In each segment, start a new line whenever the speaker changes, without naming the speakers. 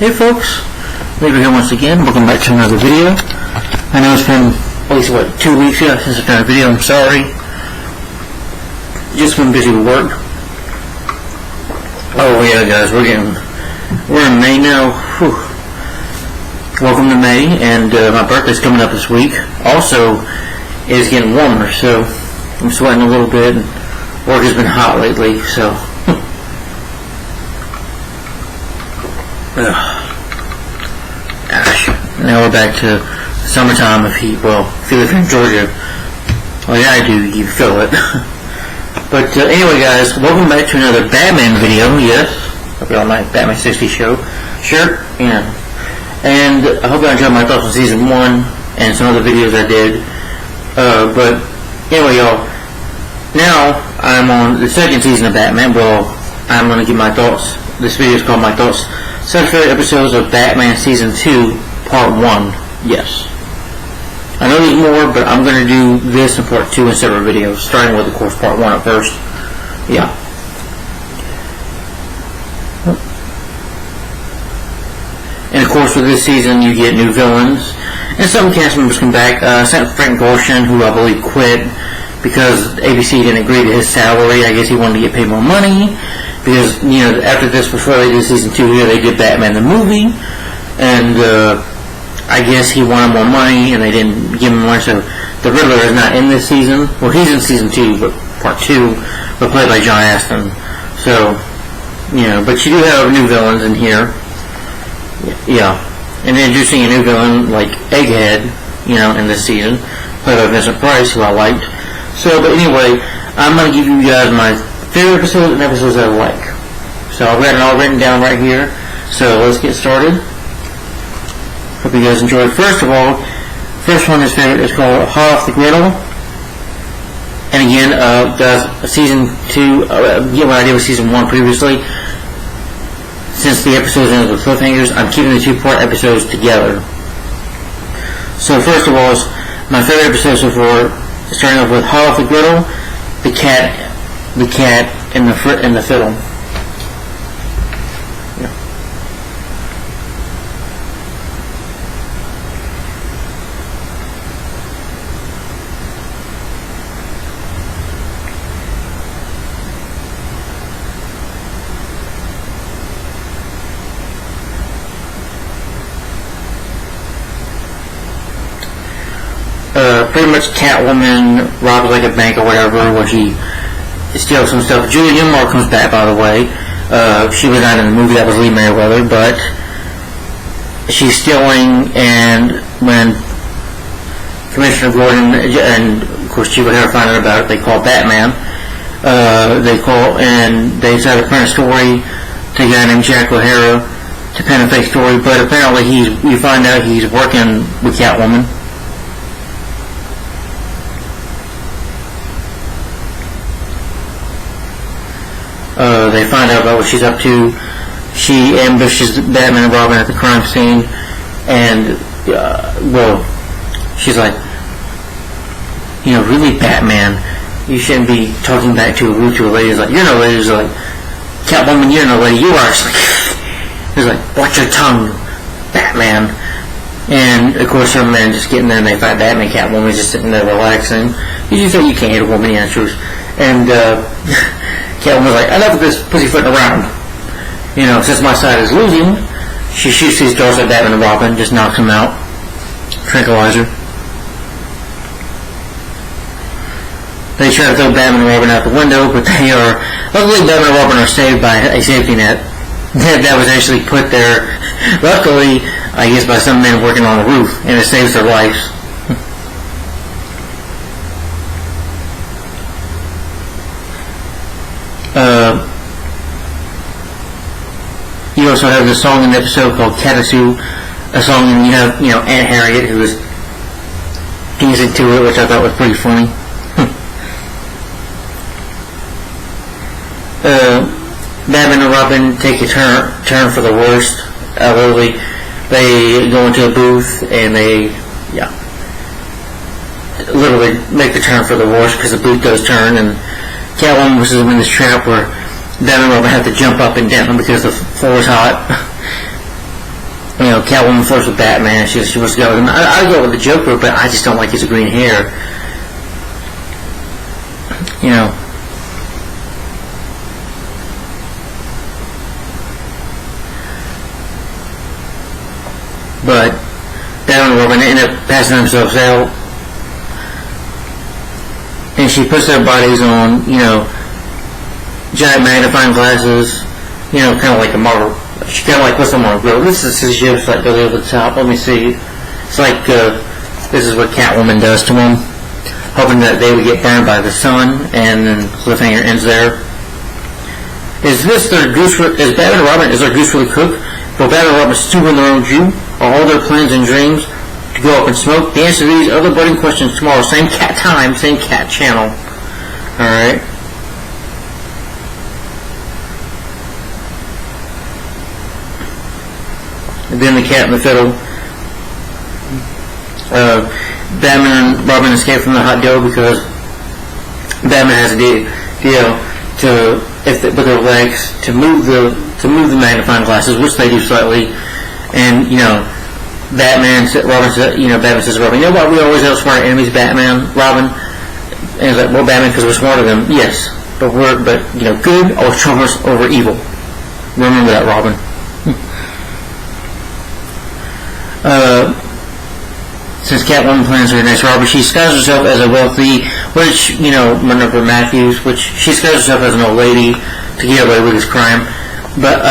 Hey folks, Labor here once again. Welcome back to another video. I know it's been at least 2 weeks since I've done a video. I'm sorry. Just been busy with work. Oh yeah, guys, we're in May now. Whew. Welcome to May, and my birthday's coming up this week. Also, it's getting warmer, so I'm sweating a little bit. And work has been hot lately, so. Now we're back to summertime of heat. Well, if you live in Georgia, like I do, you feel it. But anyway, guys, welcome back to another Batman video. Yes, hope you're on my Batman 60 show. Sure, yeah. And I hope you enjoyed my thoughts on season 1 and some other videos I did. But anyway, y'all, now I'm on the second season of Batman. Well, I'm going to give my thoughts. This video is called My Thoughts. 7 favorite episodes of Batman Season 2, Part 1. Yes. I know there's more, but I'm going to do this in Part 2 in separate videos, starting with, of course, Part 1 at first. Yeah. And, of course, with this season, you get new villains, and some cast members come back. Frank Gorshin, who I believe quit because ABC didn't agree to his salary. I guess he wanted to get paid more money. Because, you know, after this, before they did season 2 here, they did Batman the movie, and I guess he wanted more money, and they didn't give him more, so the Riddler is not in this season. Well, he's in season 2, but part 2, but played by John Astin. So, you know, but you do have new villains in here. Yeah. And introducing a new villain, like Egghead, you know, in this season, played by Vincent Price, who I liked. So, but anyway, I'm going to give you guys my favorite episodes and episodes that I like. So I've got it all written down right here. So let's get started. Hope you guys enjoyed. First of all, first one is favorite is called Hot Off the Griddle. And again, guys, season 2, get what I did with season 1 previously. Since the episodes ended with cliffhangers, I'm keeping the 2-part episodes together. So first of all, my favorite episode so far, starting off with Hot Off the Griddle, the cat in the fiddle. Yeah. Pretty much Catwoman robs like a bank or whatever, where she steals some stuff. Julie Newmar comes back, by the way. She was not in the movie, that was Lee Merriweather, but she's stealing, and when Commissioner Gordon and of course Chief O'Hara find out about it, they call Batman. They decide to print a story to a guy named Jack O'Hara to pen a fake story, but apparently we find out he's working with Catwoman. They find out about what she's up to. She ambushes Batman and Robin at the crime scene, and well, she's like, you know, really, Batman, you shouldn't be talking back to a lady. It's like, you're no lady. It's like, Catwoman, you're no lady. You are. It's like, watch your tongue, Batman. And of course, her men just getting there, and they fight Batman. Catwoman's just sitting there relaxing. You just say you can't hit a woman, he answers. And Catwoman's like, enough of this pussyfooting around. You know, since my side is losing, she shoots these darts at Batman and Robin, just knocks them out. Tranquilizer. They try to throw Batman and Robin out the window, but luckily Batman and Robin are saved by a safety net. That was actually put there, luckily, I guess, by some men working on the roof, and it saves their lives. You also have the song in the episode called Katasu, a song, and you have, Aunt Harriet, who was dancing to it, which I thought was pretty funny. Batman and Robin take a turn for the worst. Literally, they go into a booth and they, literally make the turn for the worst because the booth does turn, and Catwoman was in this trap where Batman and Robin have to jump up and down because the floor is hot. Catwoman first with Batman. She was going. I go with the Joker, but I just don't like his green hair. But Batman and Robin end up passing themselves out, and she puts their bodies on, giant magnifying glasses, kind of like a Marvel. She kind of like puts them on a grill. This is just like goes over the top. Let me see. It's like this is what Catwoman does to them, hoping that they would get burned by the sun, and then cliffhanger ends there. Is this their goose? Is Batman and Robin? Is their goose really cooked? Will Batman and Robin stew in their own Jew? Are all their plans and dreams to go up in smoke? The answer to these other burning questions tomorrow. Same cat time, same cat channel. Alright. And then the Cat and the Fiddle. Batman and Robin escape from the hot dough because Batman has a deal to, with their legs, to move the magnifying glasses, which they do slightly. And Batman says, Robin, you know what? We always outsmart enemies, Batman, Robin. And he's like, well, Batman, because we're smarter than them. Yes, but good always trumps over evil. Remember that, Robin. Since Catwoman plans her next robbery, she disguises herself as a wealthy, Minerva Matthews, which she disguises herself as an old lady to get away with his crime. But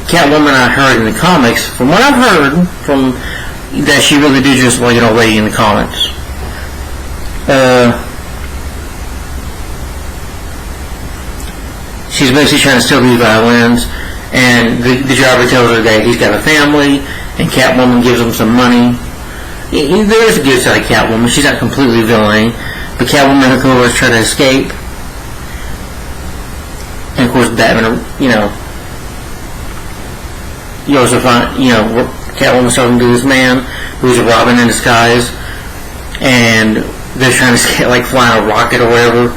Catwoman, I heard in the comics, from what I've heard, that she really did just like an old lady in the comics. She's basically trying to steal these violins, and the driver tells her that he's got a family, and Catwoman gives him some money. There is a good side of Catwoman. She's not completely villainy, but Catwoman and her cohorts try to escape. And of course, Batman, you also find, Catwoman's talking to this man who's a Robin in disguise, and they're trying to escape, like flying a rocket or whatever.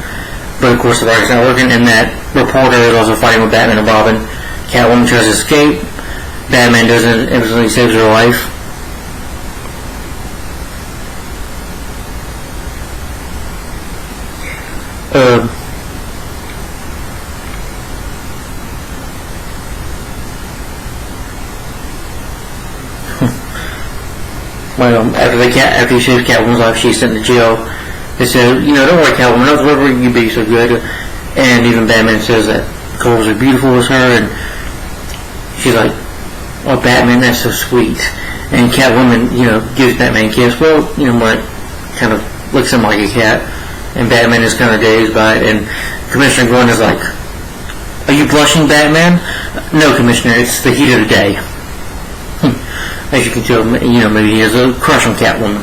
But of course, the rocket's not working, and that reporter is also fighting with Batman and Robin. Catwoman tries to escape. Batman doesn't, instantly saves her life. After he saves Catwoman's life, she's sent to jail. They said, don't worry, Catwoman, no whoever you be so good. And even Batman says that Coles are beautiful as her, and she's like, oh, Batman, that's so sweet. And Catwoman, gives Batman a kiss. Well, what, kind of looks him like a cat. And Batman is kind of dazed by it. And Commissioner Gordon is like, are you blushing, Batman? No, Commissioner, it's the heat of the day. As you can tell, maybe he has a crush on Catwoman.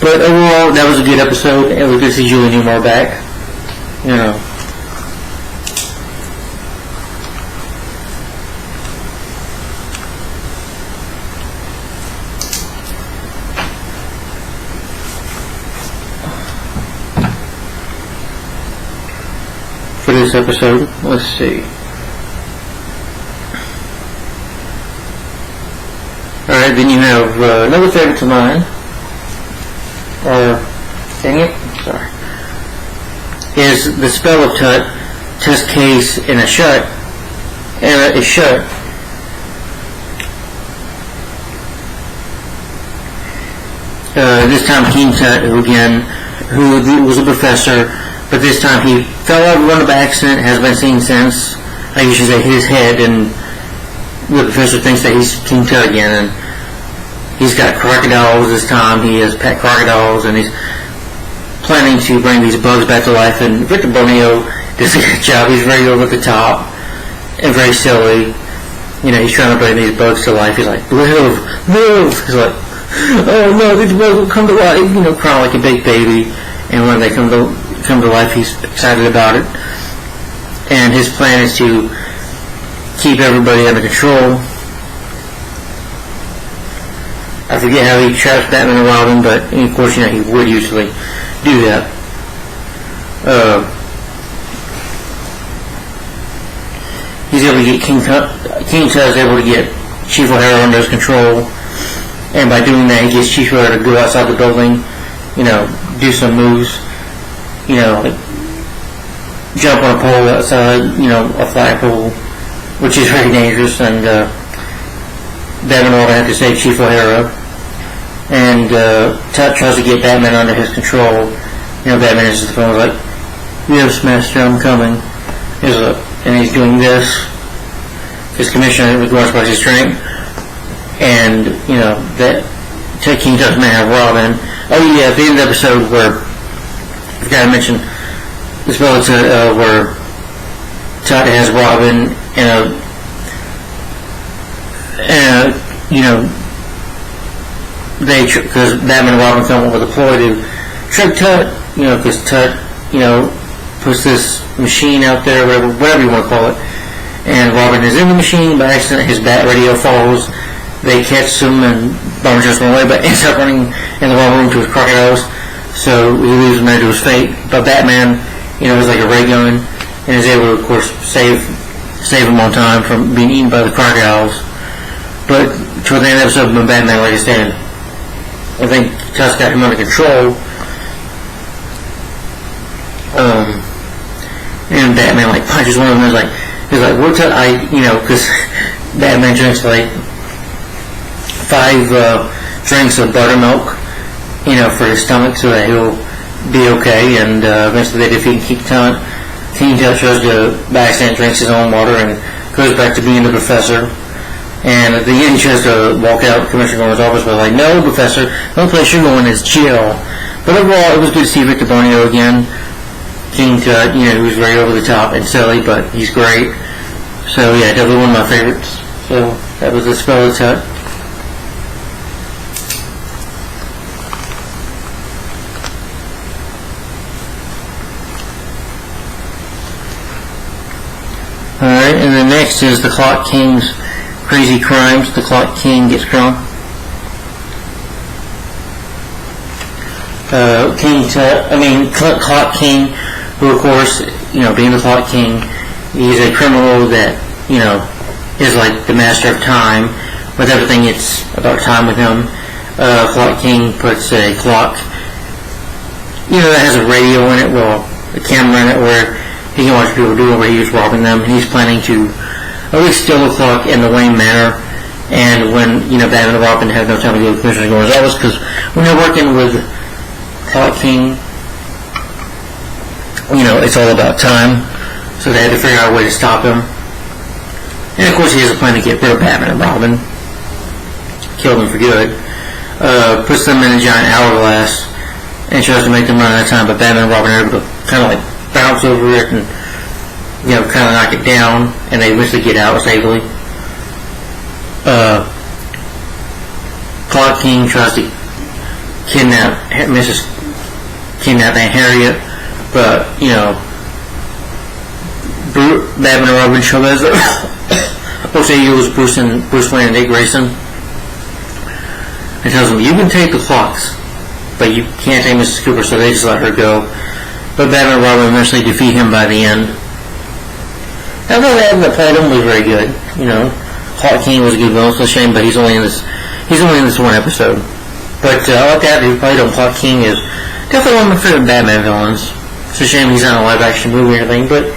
But overall, that was a good episode. It was good to see Julie Newmar back. For this episode, let's see. Alright, then you have another favorite of mine. Dang it, sorry. Is the spell of Tut, test case in a shut, is shut. This time King Tut, who was a professor, but this time he fell out of a run by accident, has been seen since, I guess you should say, his head, and the professor thinks that he's King Tut again, and he's got crocodiles this time. He has pet crocodiles, and he's planning to bring these bugs back to life. And Victor Borneo does a good job. He's very over the top and very silly. He's trying to bring these bugs to life. He's like, live. He's like, oh no, these bugs will come to life. Crying like a big baby. And when they come to life, he's excited about it. And his plan is to keep everybody under control. I forget how he traps Batman and Robin, but of course, he would usually do that. He's able to get King Tut is able to get Chief O'Hara under his control, and by doing that, he gets Chief O'Hara to go outside the building, do some moves, like jump on a pole outside, a flagpole, which is very dangerous, and Batman and Robin have to save Chief O'Hara, and Tut tries to get Batman under his control. Batman is the phone like, "Yes, Master, I'm coming." And he's doing this. His commissioner regards by his strength, and that Tut King doesn't have Robin. Oh yeah, at the end of the episode where I forgot to mention this bullet where Tut has Robin and because Batman and Robin come up with a ploy to trick Tut, because Tut, puts this machine out there, whatever you want to call it, and Robin is in the machine. By accident, his bat radio falls. They catch him, and Robin just run away, but ends up running in the wrong room to his crocodiles, so he leaves him there to his fate. But Batman, is like a ray gun, and is able to, of course, save him on time from being eaten by the crocodiles. But toward the end of the episode, when Batman, like I said, I think Tut's got him under control. And Batman punches one of them. He's like, "What's up?" Because Batman drinks 5 drinks of buttermilk, for his stomach, so that he'll be okay. And eventually they defeat King Tut. King Tut tries to, by accident, drinks his own water and goes back to being the professor. And at the end, he tries to walk out Commissioner Gordon's office, but "No, Professor, the only place you're going is jail." But overall, it was good to see Victor Bonio again. King Tut, he was very over the top and silly, but he's great. So yeah, definitely one of my favorites. So that was The Spell of Tut. Alright, and then next is The Clock King's Crazy Crimes. The Clock King gets crowned. Clock King, who of course, being the Clock King, he's a criminal that, is like the master of time. With everything, it's about time with him. Clock King puts a clock, that has a radio in it, a camera in it, where he can watch people do it, where he was robbing them. He's planning to at least steal the clock in the Wayne Manor. And when, Batman and Robin have no time to go to Commissioner Gordon's office, because when they're working with Clock King, it's all about time, so they had to figure out a way to stop him. And of course he has a plan to get rid of Batman and Robin, kill them for good, puts them in a giant hourglass, and tries to make them run out of time, but Batman and Robin are able to kind of bounce over it and, kind of knock it down, and they eventually get out safely. Clock King tries to kidnap Aunt Harriet, but Batman and Robin show as he was Bruce Wayne and Dick Grayson, and tells him, "You can take the clocks, but you can't take Mrs. Cooper," so they just let her go. But Batman and Robin eventually defeat him by the end. I thought that played him was very good. Clock King was a good villain. It's a shame, but he's only in this one episode. But I like that he played him. Clock King is definitely one of my favorite Batman villains. It's a shame he's not in a live action movie or anything, but it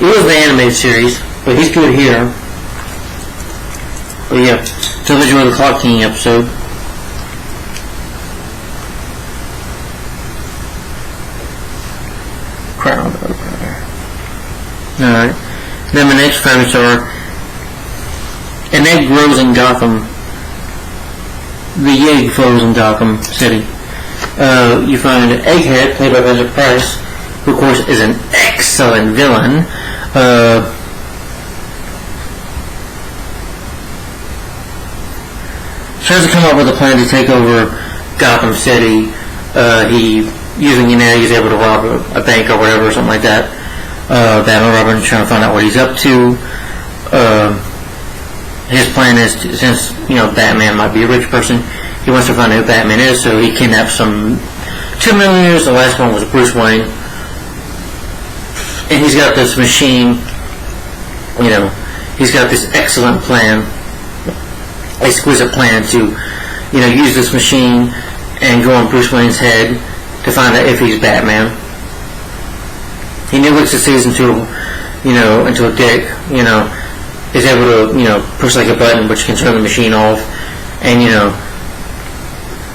was the animated series. But he's good here. But yeah, so enjoy the Clock King episode. Crown opener. Alright. Then my next favorites are an egg grows in Gotham. The egg flows in Gotham City. You find Egghead, played by Vincent Price, who of course is an excellent villain. Tries to come up with a plan to take over Gotham City. He's able to rob a bank or whatever, or something like that. Batman and Robin trying to find out what he's up to. His plan is, since Batman might be a rich person, he wants to find out who Batman is, so he kidnaps some 2 millionaires. The last one was Bruce Wayne, and he's got this machine. He's got this excellent plan. exquisite plan to, use this machine and go on Bruce Wayne's head to find out if he's Batman. He never succeeds until Dick, is able to, push like a button which can turn the machine off. And,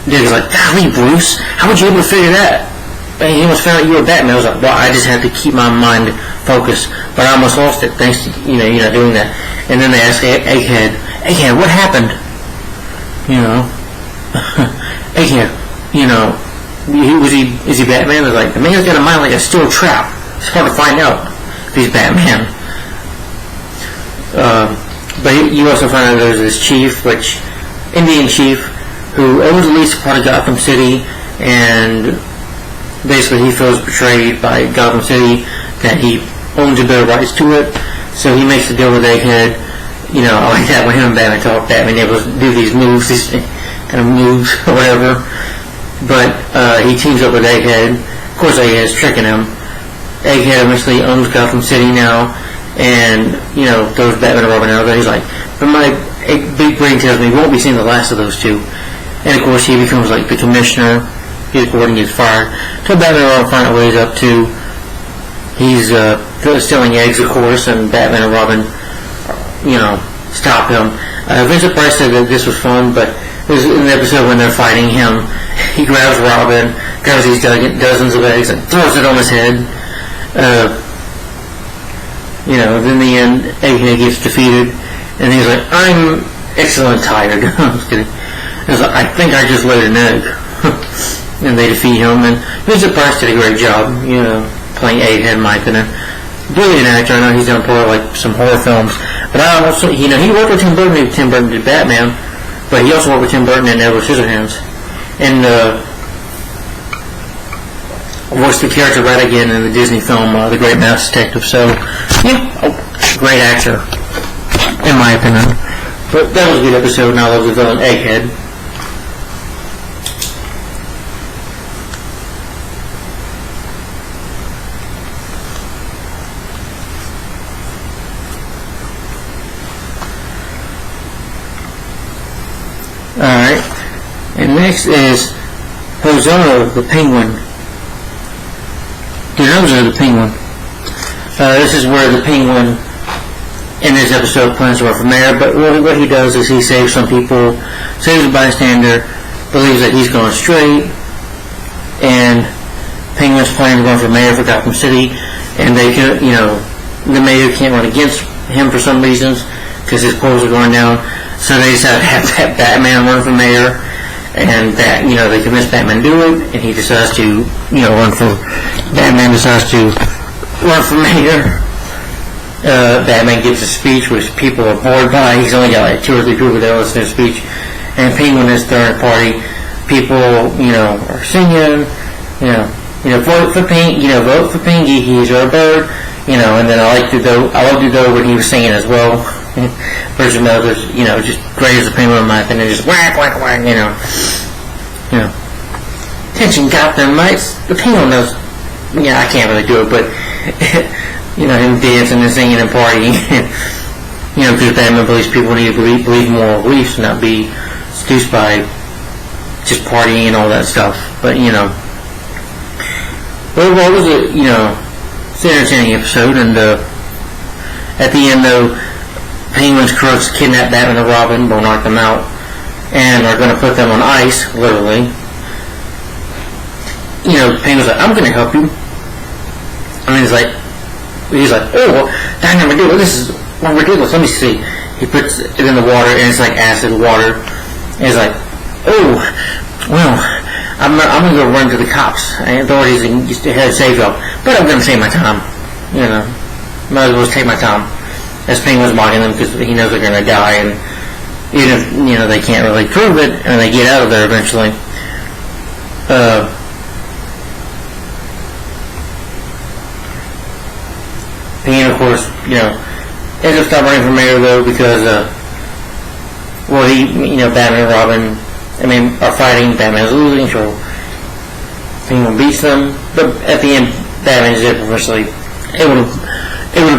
Dick is like, golly, Bruce, how would you able to figure that? And he almost found out you were Batman. I was like, well, I just had to keep my mind focused. But I almost lost it thanks to, you're not doing that. And then they ask Egghead, what happened? Egghead, is he Batman? They're like, the man's got a mind like a steel trap. It's hard to find out if he's Batman. But you also find out there's this chief, Indian chief, who owns at least part of Gotham City, and basically he feels betrayed by Gotham City that he owns a bit of rights to it, so he makes a deal with Egghead. I like that when him and Batman talk, Batman able to do these moves, these kind of moves, or whatever, but he teams up with Egghead. Of course Egghead's tricking him. Egghead eventually owns Gotham City now, and, throws Batman and Robin out there. He's like, but my big brain tells me we won't be seeing the last of those two. And of course he becomes like the commissioner. He's Gordon gets fired. So Batman and Robin find out what he's up to. He's stealing eggs, of course, and Batman and Robin, stop him. Vincent Price said that this was fun, but there's in the episode when they're fighting him, he grabs Robin, grabs these dozens of eggs, and throws it on his head. In the end, Egghead gets defeated, and he's like, I'm excellent tired. I'm just kidding. He's like, I think I just laid an egg. And they defeat him, and Vincent Price did a great job, playing Egghead, in my opinion. Brilliant actor. I know he's done part of some horror films, but I also, he worked with Tim Burton. Tim Burton did Batman, but he also worked with Tim Burton in Edward Scissorhands, and voiced the character right again in the Disney film The Great Mouse Detective. So, great actor, in my opinion. But that was a good episode, and I love the villain Egghead. Alright, and next is Hosono the Penguin. Hosono the Penguin. This is where the Penguin in this episode plans to run for mayor, but what he does is he saves some people, saves a bystander, believes that he's going straight, and Penguin's planning to run for mayor for Gotham City, and they can, the mayor can't run against him for some reasons because his polls are going down. So they decided to have Batman run for mayor, and that, they convince Batman to do it, and he decides to, Batman decides to run for mayor. Batman gives a speech which people are bored by. He's only got 2 or 3 people that listen to his speech, and Penguin is third party. People, are singing, vote for Pinky, he's our bird, and then I love Dudo when he was singing as well. Virgin Motors, just great as a Penguin in my opinion, just whack, whack, whack, Attention Gotham mates, the Penguin knows, I can't really do it, but, him dancing and singing and partying, because Batman believes people need to believe moral beliefs and not be seduced by just partying and all that stuff, but, overall it was it's an entertaining episode, and, at the end though, Penguin's crooks kidnap Batman and Robin, will knock them out, and are going to put them on ice, literally. Penguin's like, I'm going to help you. And he's like, oh, that's not ridiculous. This is ridiculous. Let me see. He puts it in the water, and it's like acid water. And he's like, oh, well, I'm going to go run to the cops and authorities and just head save y'all. But I'm going to save my time. Might as well take my time. As Penguin's mocking them because he knows they're going to die, and even if they can't really prove it, and they get out of there eventually. Penguin, of course, ends up stopping running for mayor though because Batman and Robin, are fighting. Batman's losing, so Penguin beats them. But at the end, Batman is eventually able to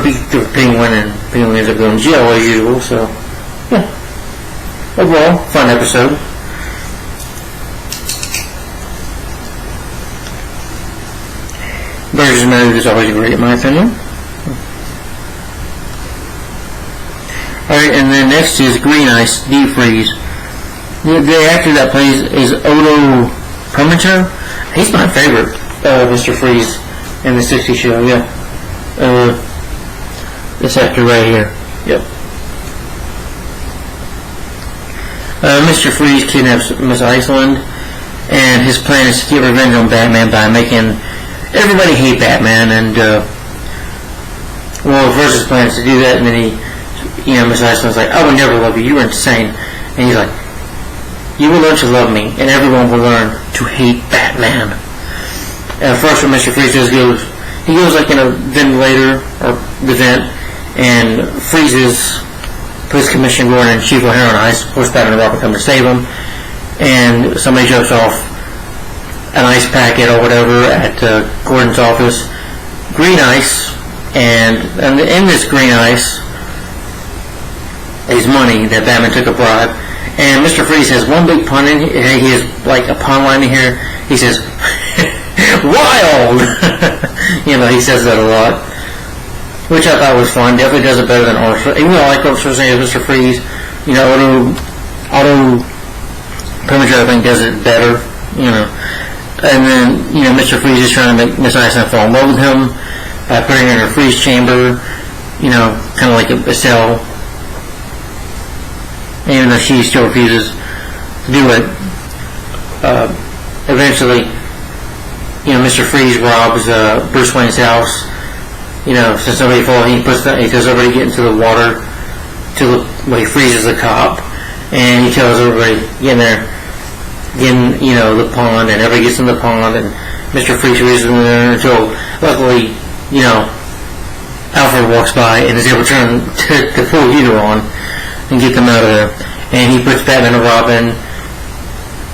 beat the Penguin, and Penguin ends up going to jail as usual. So, yeah. overall, fun episode. Burgess Meredith is always great in my opinion. Alright, and then next is Green Ice Deep Freeze. The actor that plays is Odo Permenter. He's my favorite, Mr. Freeze in the 60s show, yeah. This actor right here. Yep. Mr. Freeze kidnaps Miss Iceland, and his plan is to get revenge on Batman by making everybody hate Batman, and, first his plan is to do that, and then Miss Iceland's like, I would never love you, you're insane. And he's like, you will learn to love me, and everyone will learn to hate Batman. First what Mr. Freeze does he goes like in a ventilator, or the vent, and freezes Police Commissioner Gordon and Chief O'Hare on ice. Of course, Batman and Robin come to save him, and somebody drops off an ice packet or whatever at Gordon's office. Green ice, and in this green ice is money that Batman took a bribe. And Mr. Freeze has one big pun in here. He has like a pun line in here. He says, wild! He says that a lot, which I thought was fun. Definitely does it better than Arthur. Even though I like Arthur saying Mr. Freeze, Otto Preminger I think does it better, And then, Mr. Freeze is trying to make Miss Iceland fall in love with him by putting her in a freeze chamber, kind of like a cell. Even though she still refuses to do it, eventually, Mr. Freeze robs Bruce Wayne's house. Since somebody falls, he tells everybody to get into the water he freezes the cop, and he tells everybody get in there, the pond, and everybody gets in the pond, and Mr. Freeze freezes in there until, luckily, Alfred walks by and is able to turn the full heater on and get them out of there. And he puts Batman and Robin,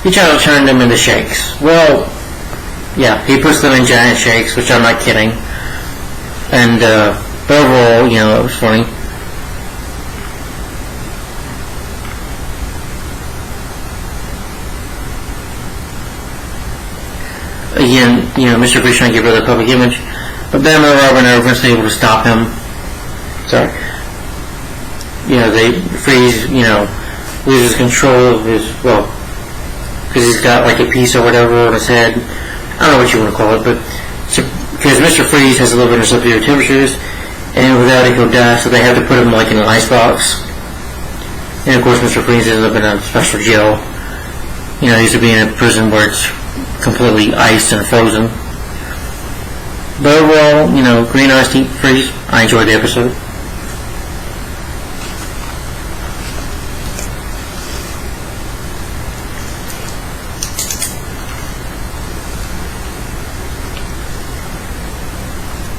he tries to turn them into shakes. Well, yeah, he puts them in giant shakes, which I'm not kidding. And, but overall, it was funny. Again, Mr. Freeze trying to get rid of the public image, but Batman and Robin are eventually able to stop him. Sorry. Freeze, loses control of his, because he's got like a piece or whatever on his head. I don't know what you want to call it, but because Mr. Freeze has a little bit of superior temperatures, and without it he'll die, so they have to put him like in an ice box. And of course Mr. Freeze ends up in a special jail. He used to be in a prison where it's completely iced and frozen. But overall, Green Ice Deep Freeze, I enjoyed the episode.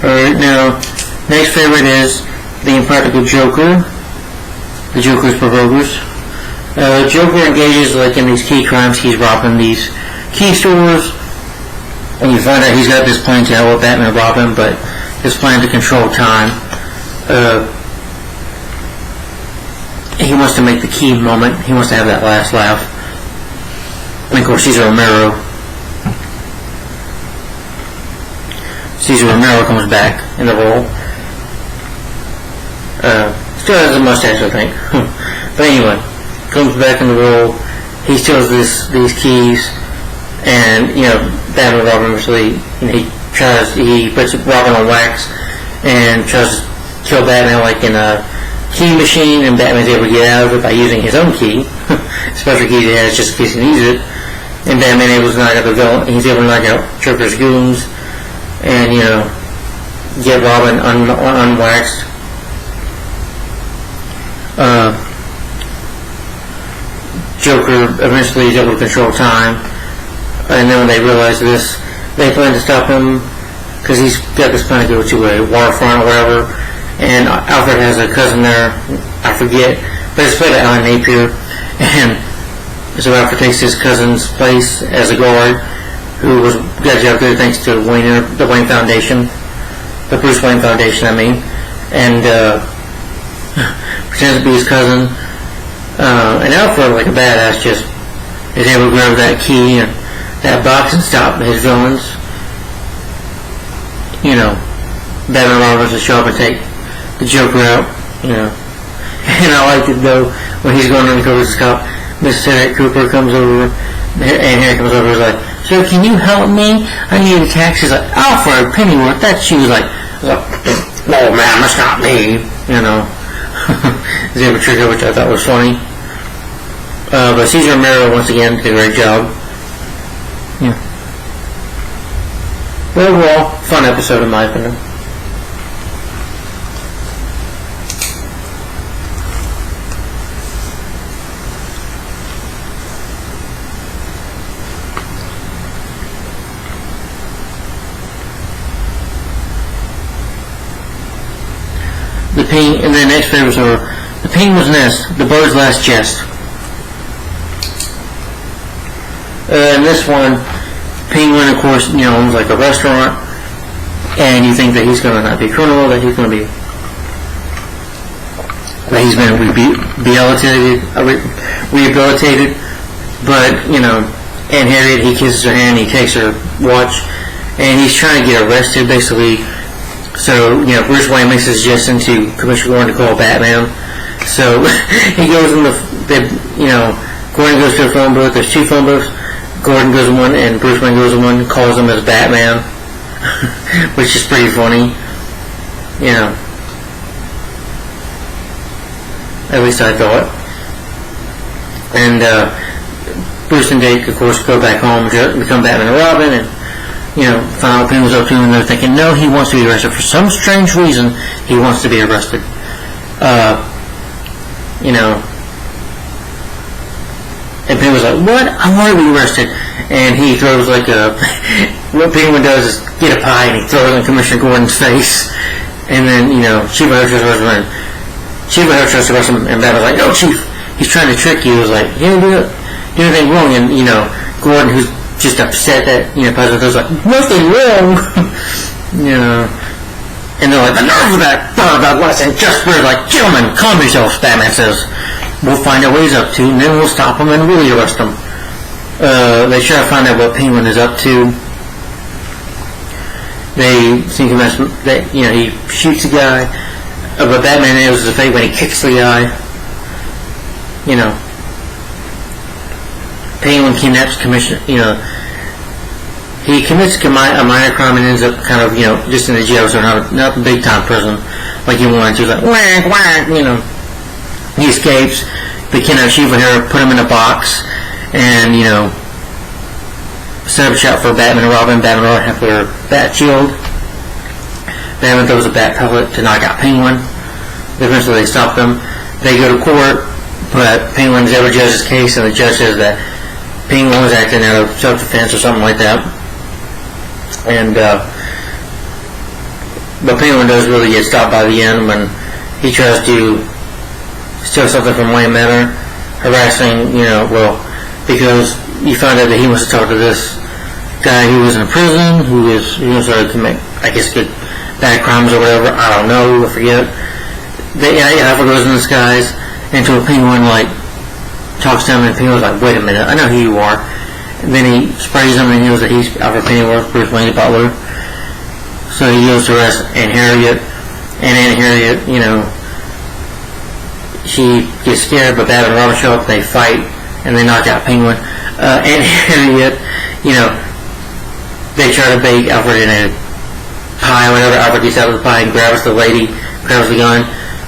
Alright, now, next favorite is the Impractical Joker. The Joker's Provokers. Joker engages in these key crimes. He's robbing these key stores, and you find out he's got this plan to help Batman and Robin, but his plan to control time. He wants to make the key moment. He wants to have that last laugh. And of course, Cesar Romero comes back in the role. Still has a mustache, I think. But anyway, comes back in the role. He steals these keys, and Batman and Robin actually he puts Robin on wax and tries to kill Batman like in a key machine, and Batman's able to get out of it by using his own key. Special key he has just in case he needs it. And Batman able to knock out the villain. He's able to knock out Joker's goons and get Robin unwaxed. Joker eventually is able to control time, and then when they realize this, they plan to stop him because he's got this plan to go to a waterfront or whatever. And Alfred has a cousin there, I forget, but it's played by Alan Napier. And so Alfred takes his cousin's place as a guard, who got a job there thanks to the Wayne Foundation, the Bruce Wayne Foundation, I mean, and pretends to be his cousin. And Alfred, like a badass, just is able to grab that key and that box and stop his villains. You know, Batman Roberts will show up and take the Joker out, you know. And I liked it though, when he's going undercover as a cop, Mrs. Harriet Cooper comes over, and Harry comes over and is like, "Sir, can you help me? I need a taxi." He's like, "Alfred Pennyworth, that's you." He's like, "No ma'am, that's not me," you know. He's able to trick her, which I thought was funny. But Cesar Romero, once again, did a great job. Yeah. But overall, fun episode in my opinion. And the next favorites are The Penguin's Nest, The Bird's Last Jest. In this one, Penguin, of course, you know, owns like a restaurant, and you think that he's going to not be a criminal, that he's going to be, that he's been rehabilitated, but, you know, and Harriet, he kisses her hand, he takes her watch, and he's trying to get arrested, basically. So, you know, Bruce Wayne makes a suggestion to Commissioner Gordon to call Batman. So, he goes in you know, Gordon goes to a phone booth, there's two phone booths, Gordon goes in one, and Bruce Wayne goes in one, calls him as Batman, which is pretty funny, you know. At least I thought. And, Bruce and Dick, of course, go back home, become Batman and Robin, and, you know, find out Penguin's up to him, and they're thinking, no, he wants to be arrested. For some strange reason, he wants to be arrested. You know, and Penguin's like, what? I want to be arrested. And he throws like what Penguin does is get a pie and he throws it in Commissioner Gordon's face. And then, you know, Chief O'Hare tries to arrest him, and Batman's like, no, Chief, he's trying to trick you. He's like, he didn't do anything wrong. And, you know, Gordon, who's just upset that, you know, President was like, nothing wrong. You know, and they're like, the nerve of that about less and just bird. Like, gentlemen, calm yourselves, Batman says. We'll find out what he's up to, and then we'll stop him and really arrest him. They try to find out what Penguin is up to. They think that, you know, he shoots a guy, but Batman knows the fate when he kicks the guy. You know, Penguin kidnaps Commissioner, you know, he commits a minor crime and ends up kind of, you know, just in the jail, so not a big time prison like he wanted to. He's like, whack, whack, you know. He escapes. They kidnap Chief O'Hare, put him in a box, and, you know, set up a shot for Batman and Robin. Batman and Robin have their bat shield. Batman throws a bat pellet to knock out Penguin. Eventually they stop them. They go to court, but Penguin's ever judge's case, and the judge says that Penguin was acting out of self-defense or something like that. And, but Penguin does really get stopped by the end when he tries to steal something from Wayne Manor, harassing, you know, well, because you find out that he wants to talk to this guy who was in prison, who started to commit, I guess, bad crimes or whatever, I don't know, I forget. Alfred goes in disguise into a Penguin, like, talks to him, and Penguin's like, wait a minute, I know who you are. And then he sprays him, and he knows that he's Alfred Pennyworth, Bruce Wayne's butler. So he goes to arrest Aunt Harriet, and Aunt Harriet, you know, she gets scared, but Batman and Robin show up, they fight, and they knock out Penguin. Aunt Harriet, you know, they try to bake Alfred in a pie, whenever Alfred gets out of the pie and grabs the lady, grabs the gun.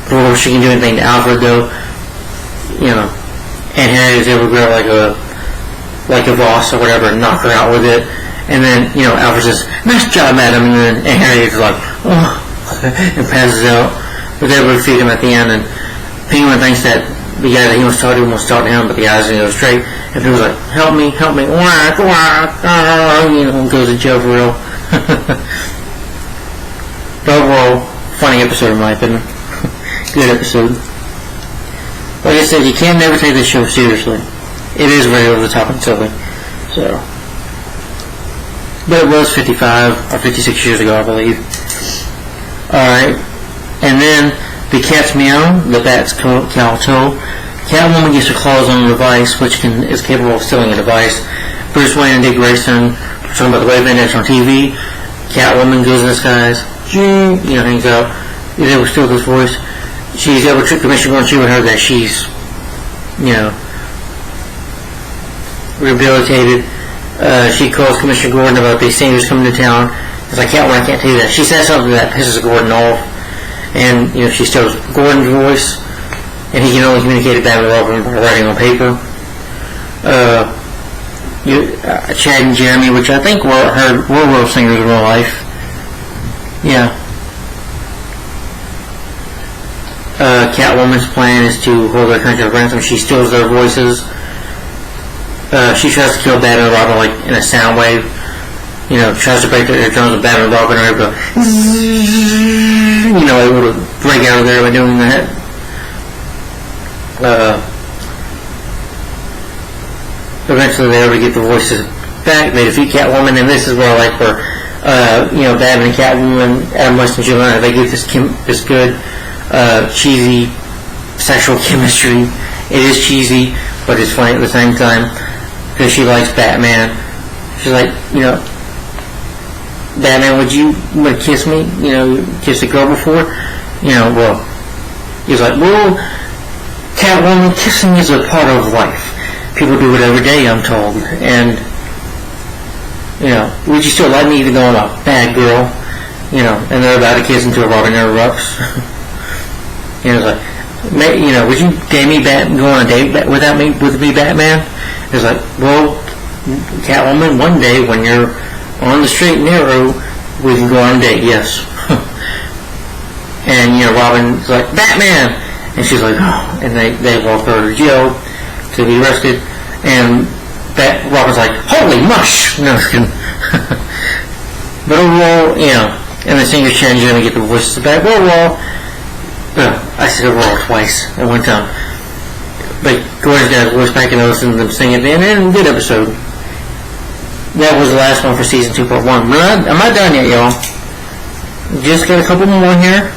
Before she can do anything to Alfred, though, you know, Aunt Harriet is able to grab like a Voss or whatever and knock her out with it. And then, you know, Alfred says, nice job, madam. And then Aunt Harriet's like, oh, and passes out. But they able to feed him at the end. And Penguin thinks that the guy that he wants to talk to wants to talk to him, but the guy's going to go straight. And Penguin's like, help me, whack, whack, you know, and goes to jail for real. But overall, funny episode in my opinion. Good episode. Like I said, you can never take this show seriously. It is very over the top and silly. So, but it was 55 or 56 years ago, I believe. Alright. And then the Cat's Meow, the Bat's Kowtow, Catwoman gets her claws on a device which is capable of stealing a device. Bruce Wayne and Dick Grayson are talking about the Wave Index on TV. Catwoman goes in disguise, hangs out, is able to steal his voice. She's able to trick Commissioner Gordon, showing her that she's, rehabilitated. She calls Commissioner Gordon about these seniors coming to town. It's like, Catwoman, I can't tell you that. She says something that pisses Gordon off, and, she steals Gordon's voice, and he can only communicate it back with Robin by writing on paper. Chad and Jeremy, which I think were world singers in real life. Yeah. Catwoman's plan is to hold their country at ransom. She steals their voices. She tries to kill Batman and Robin like in a sound wave. Tries to break their eardrums with Batman and Robin are able to, able to break out of there by doing that. Eventually they able to get the voices back. They defeat Catwoman, and this is where Batman and Catwoman, Adam West and Juliana, they get this good, cheesy sexual chemistry. It is cheesy, but it's funny at the same time, because she likes Batman. She's like, Batman, would you want to kiss me? Kiss a girl before? He's like, well, Catwoman, kissing is a part of life. People do it every day, I'm told. And, would you still like me even though I'm a bad girl? And they're about to kiss until Robin interrupts. It's like, would you date me, go on a date with me, Batman? It's like, well, Catwoman, one day when you're on the straight and narrow, we can go on a date, yes. And, Robin's like, Batman! And she's like, oh. And they walk her to jail to be arrested. And Robin's like, holy mush! No, but overall, and the singer Chad and Jeremy get the voices back. Overall, I said overall twice at one time. But Gordon's got his voice back and I listened to them sing at the end, and good episode. That was the last one for season 2, part 1. I'm not done yet, y'all. Just got a couple more here.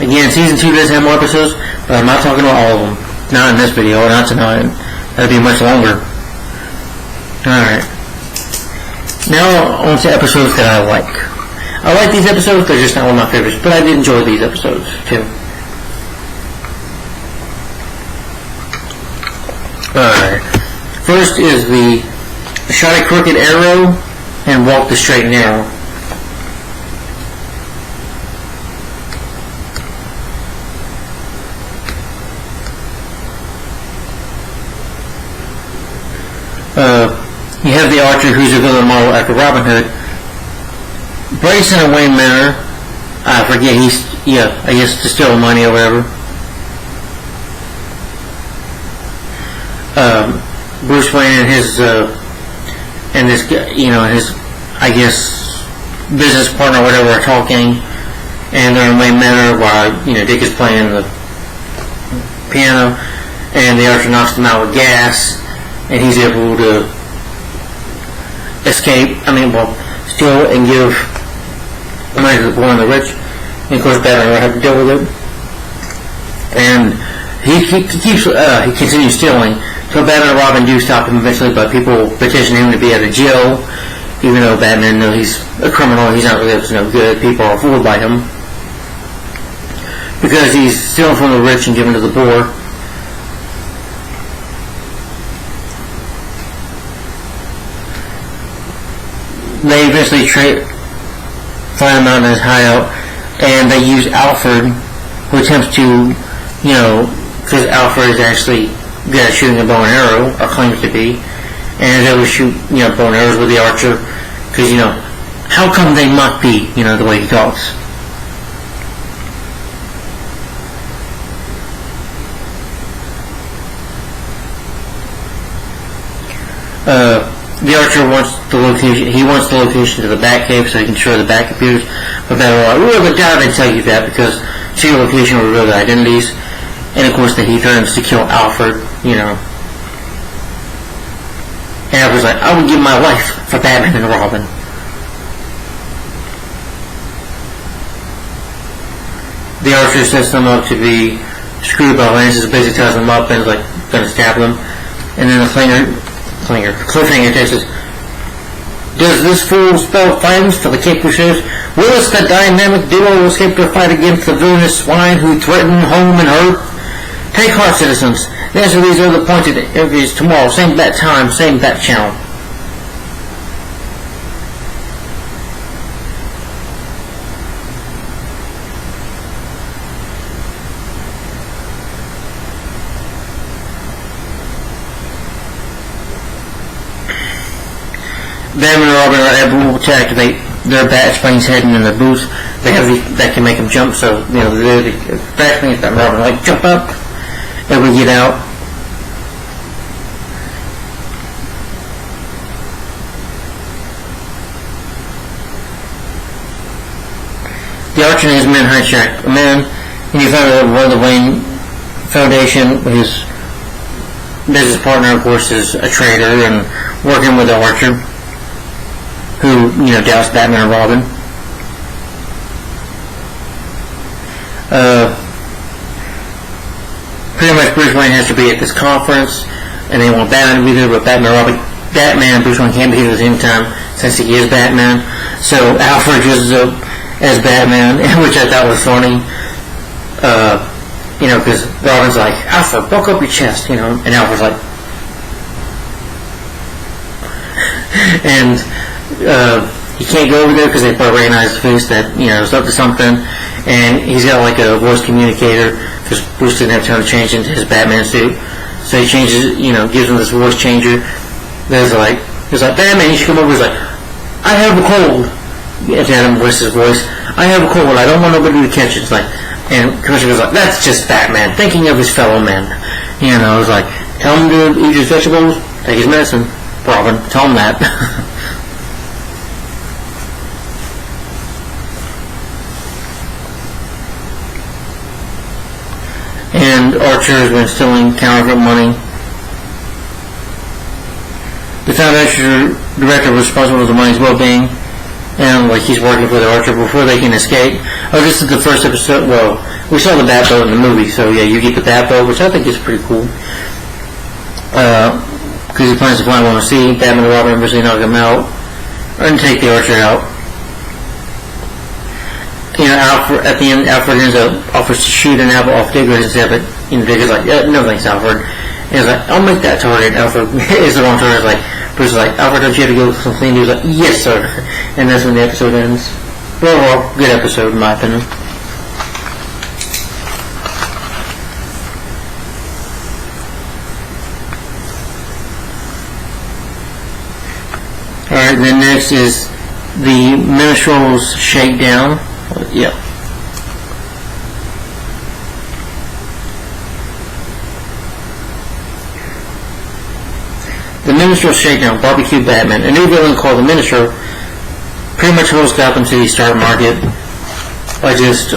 Again, season 2 does have more episodes, but I'm not talking about all of them. Not in this video, not tonight. That'll be much longer. Alright. Now on to episodes that I like. I like these episodes, they're just not one of my favorites, but I did enjoy these episodes, too. Alright. First is the Shot a Crooked Arrow and Walk the Straight and Narrow. You have the Archer, who's a villain model after Robin Hood. Bryson and Wayne Manor, I forget, I guess to steal money or whatever. Bruce Wayne and his, his, I guess, business partner or whatever are talking, and they're in Wayne Manor while, Dick is playing the piano, and the Archer knocks him out with gas, and he's able to steal and give money to the poor and the rich. And of course, Batman will have to deal with it. And he continues stealing. So Batman and Robin do stop him eventually, but people petition him to be out of jail, even though Batman knows he's a criminal. He's not really up to no good. People are fooled by him because he's stealing from the rich and giving to the poor. They eventually find him out in his hideout, and they use Alfred, who attempts to, because Alfred is actually good at shooting a bow and arrow, or claims to be, and is able to shoot, bow and arrows with the Archer, because, how come they must be, the way he talks? The Archer wants the location. He wants the location to the Batcave so he can show the Bat computers. But Batman will like, I didn't tell you that because secret location will reveal the identities. And of course, that he threatens to kill Alfred. And Alfred's like, I would give my life for Batman and Robin. The Archer sets them up to be Screwball Lances basically ties him up and is like gonna stab him. And then the cliffhanger says, "Does this fool spell violence for the Cape Crusaders? Will this the dynamic duo escape to fight against the villainous swine who threaten home and earth? Take heart, citizens. The answer to these other pointed interviews tomorrow, same bat time, same bat channel." Batman and Robin are able to activate their Bat-Planes heading in the booth. They have that can make them jump, so, you know, the Bat-Planes, Batman and Robin are like, jump up, and we get out. The Archer and his men hijack a man, and you found out one of the Wayne Foundation, his business partner, of course, is a traitor and working with the Archer, who, you know, doused Batman and Robin. Pretty much Bruce Wayne has to be at this conference, and they want Batman to be there, but Batman and Bruce Wayne can't be there at the same time, since he is Batman. So Alfred dresses up as Batman, which I thought was funny. You know, because Robin's like, "Alfred, bulk up your chest," you know, and Alfred's like, and he can't go over there because they probably recognize the face that, you know, is up to something, and he's got like a voice communicator because Bruce didn't have time to change into his Batman suit, so he changes, you know, gives him this voice changer. There's like, "Batman, you should come over." He's like, "I have a cold." Adam voices his voice, "I have a cold, I don't want nobody to catch it." It's like, and Commissioner was like, "That's just Batman, thinking of his fellow men." You know, it's like, "Tell him to eat his vegetables, take his medicine." Robin, tell him that. And Archer has been stealing counterfeit money. The Foundation director responsible for the money's well-being, and like he's working for the Archer before they can escape. Oh, this is the first episode. Well, we saw the Batboat in the movie, so yeah, you get the Batboat, which I think is pretty cool. Because he plans to fly one to sea. Batman and Robin eventually knock him out and take the Archer out. You know, Alfred, at the end, Alfred ends up offers to shoot an apple off Digger instead, but, you know, Digger's like, "Yeah, no thanks, Alfred." And he's like, "I'll make that target." Alfred is the wrong target. Like, Bruce is like, "Alfred, don't you have to go some clean?" He's like, "Yes, sir." And that's when the episode ends. Well, good episode in my opinion. Alright, then next is the Minstrel's Shakedown. Yep. The Minstrel's Shakedown, Barbecue Batman. A new villain called the Minstrel pretty much holds Gotham City stock market by just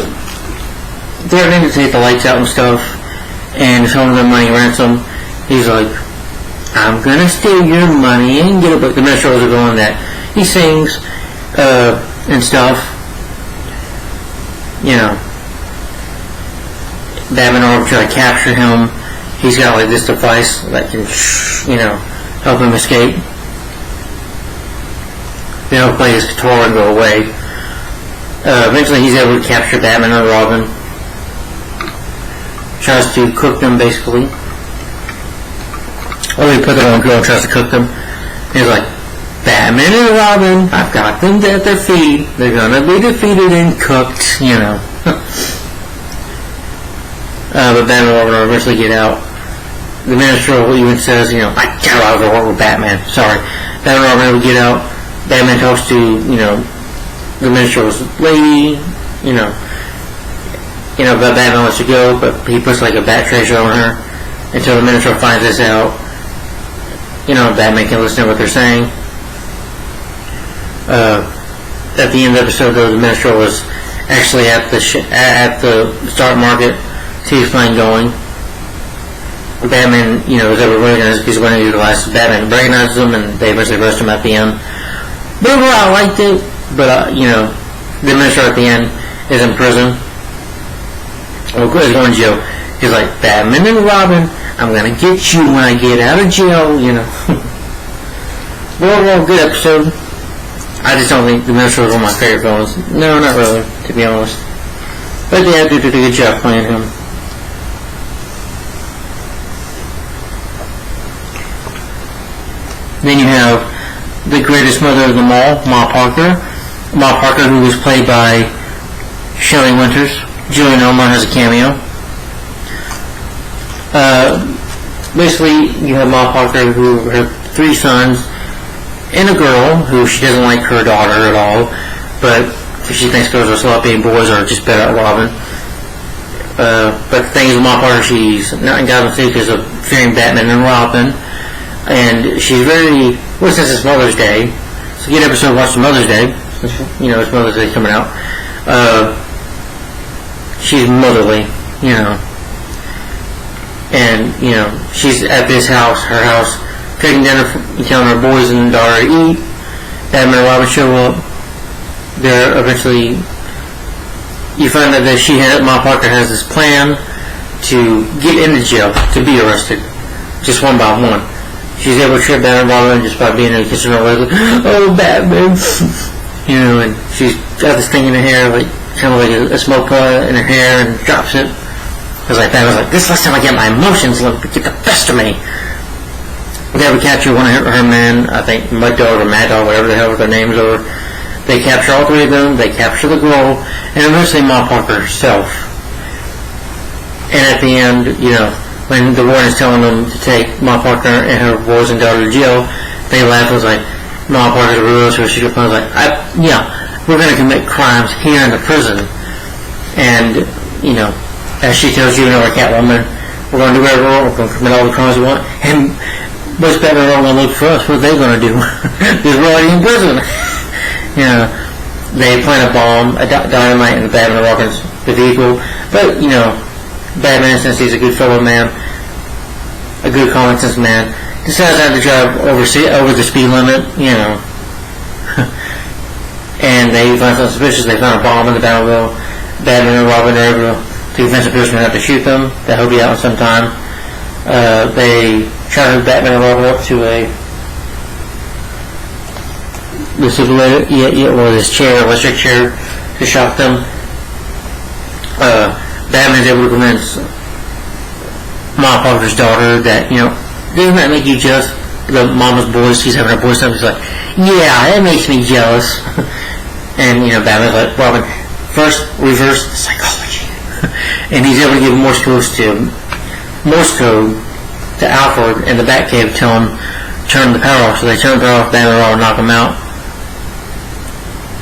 threatening to take the lights out and stuff, and telling them money ransom. He's like, "I'm gonna steal your money and get it," but the Minstrels are going that he sings and stuff. You know, Batman are trying to capture him. He's got like this device that can, you know, help him escape. They don't play his guitar and go away. Eventually he's able to capture Batman and Robin. Tries to cook them basically. Or he put them on the grill and tries to cook them. He's like, "Batman and Robin, I've got them at their feet. They're gonna be defeated and cooked," you know. But Batman and Robin will eventually get out. The Minstrel even says, you know, "I can't out of the work with Batman." Sorry. Batman and Robin will get out. Batman talks to, you know, the Minstrel's lady, you know, but Batman wants to go, but he puts like a bat tracer on her until the Minstrel finds this out. You know, Batman can listen to what they're saying. At the end of the episode, though, the Minstrel was actually at the stock market. Sees plane going. Batman, you know, is able to recognize he's going to utilize. Batman recognizes him, and they eventually arrest him at the end. But overall, I liked it. But you know, the Minstrel at the end is in prison. Well, is going to jail. He's like, Batman and Robin, I'm gonna get you when I get out of jail, Well, good episode. I just don't think the Minister was one of my favorite villains. No, not really, to be honest. But yeah, they did a good job playing him. Then you have the greatest mother of them all, Ma Parker. Ma Parker, who was played by Shelley Winters. Julian Omar has a cameo. Basically, you have Ma Parker, who have 3 sons, and a girl who she doesn't like her daughter at all, but she thinks girls are sloppy and boys are just better at robbing. But the thing is, with Ma Parker, she's not in Gotham City because of fearing Batman and Robin, and she's very, well, since it's Mother's Day, so get an episode watch the Mother's Day, it's Mother's Day coming out. She's motherly, and, she's at this house, her house, taking dinner, telling her boys and daughter to eat. Batman and Robin show up. They're eventually, you find out that Ma Parker has this plan to get into jail, to be arrested, just one by one. She's able to trip Batman and Robin just by being in a kitchen or like, oh, Batman, and she's got this thing in her hair, like, kind of like a smoke in her hair, and drops it. Because Batman's like, this last time I get my emotions, get the best of me. They ever capture one of her men, I think Mud Dog or Mad Dog, whatever the hell their names are. They capture all 3 of them, they capture the girl, and eventually Ma Parker herself. And at the end, when the warden is telling them to take Ma Parker and her boys and daughter to jail, they laugh. It was like, Ma Parker's a real, so she was like, we're going to commit crimes here in the prison. And, as she tells you, or Catwoman, we're going to do whatever we want, we're going to commit all the crimes we want. And what's Batman and Robin going to look for us? What are they going to do? Because we're already in prison. They plant a bomb, a dynamite in Batman and Robin's vehicle. But, Batman, since he's a good fellow man, a good common sense man, decides not to drive over the speed limit, And they find something suspicious. They found a bomb in the Batmobile. Batman and Robin are able to convince the person not to shoot them. That he'll be out sometime. They try to move Batman and Robin up to this electric chair to shock them. Batman's able to convince Ma Parker's daughter that, doesn't that make you jealous? The mama's boys, she's having her boys, he's like, yeah, that makes me jealous. And, Batman's like, Robin, first reverse psychology. And he's able to give Morse code to Alfred in the Batcave, tell him turn the power off. So they turn the power off, Batman and Robin knock him out.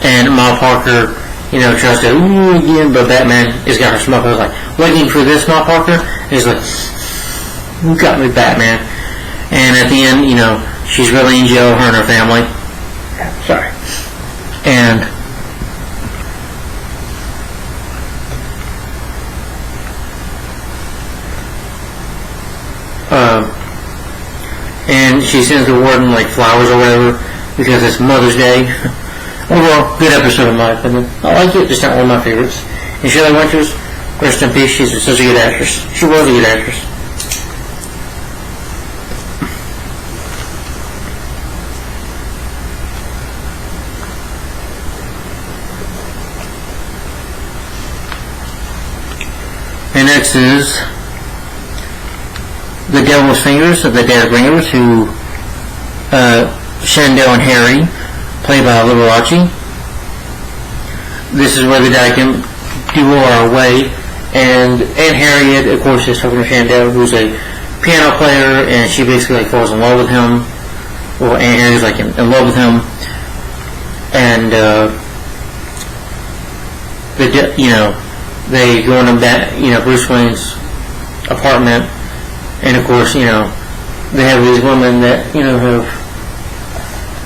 And Ma Parker, tries to again, but Batman has got her smoke. I was like, waiting for this, Ma Parker? And he's like, you got me, Batman. And at the end, she's really in jail, her and her family. Sorry. And she sends the warden flowers or whatever because it's Mother's Day. Overall, good episode in my opinion. I like it, just not one of my favorites. And Shelley Winters, rest in peace, she's such a good actress. She was a good actress. And next is The Devil's Fingers of the Deadbringers, who Shandell and Harry, played by Liberace. This is where the Dyken duo are away, and Aunt Harriet, of course, is talking to Shandell, who's a piano player, and she basically falls in love with him. Well, Aunt Harriet's in love with him, and they go into Bruce Wayne's apartment, and of course, they have these women that, have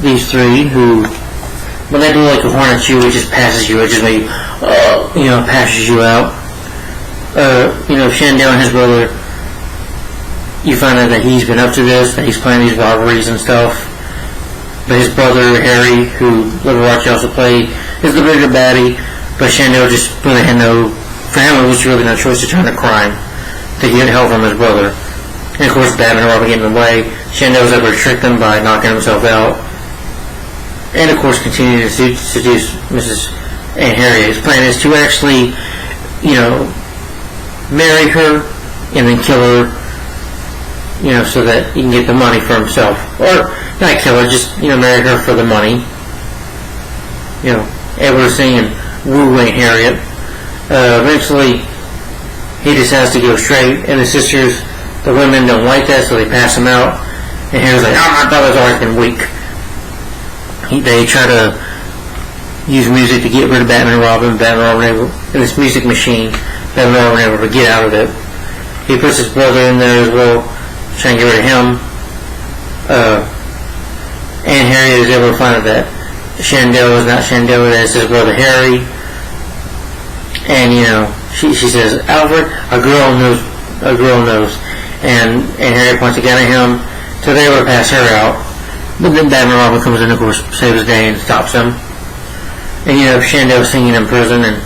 these 3 who, when they do a horn at you, it just passes you, it just passes you out. Shandell and his brother, you find out that he's been up to this, that he's planning these robberies and stuff. But his brother, Harry, who Liberace also played, is the bigger baddie, but Shandell just really had for him it was really no choice to turn to crime, to get help from his brother. And of course, Batman and Robin get in the way. Shando's able to trick them by knocking himself out. And of course, continue to seduce Mrs. Aunt Harriet. His plan is to actually, marry her and then kill her, so that he can get the money for himself. Or, not kill her, just, marry her for the money. Able to sing and woo Aunt Harriet. Eventually, he decides to go straight, and the sisters, the women, don't like that, so they pass him out. And Harry's like, my brother's always been weak. They try to use music to get rid of Batman and Robin. Batman and Robin able, in this music machine, Batman and Robin able to get out of it. He puts his brother in there as well, trying to get rid of him. And Harry is able to find out that Shandell is not Shandell, that's his brother Harry. And she says, Alfred, a girl knows. And Harry points a gun at him, so they're able to pass her out. But then Batman and Robin comes in, of course, saves the day and stops him. And Shandell singing in prison, and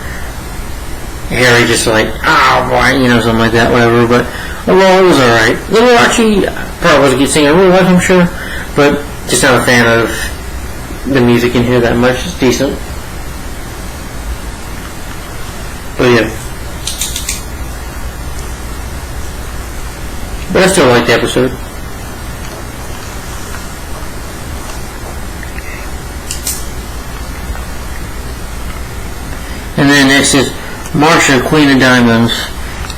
Harry just like, boy, something like that, whatever. But overall, it was alright. Little Archie probably wasn't a good singer real life, I'm sure, but just not a fan of the music in here that much. It's decent. But yeah. But I still like the episode. And then next is Marcia, Queen of Diamonds,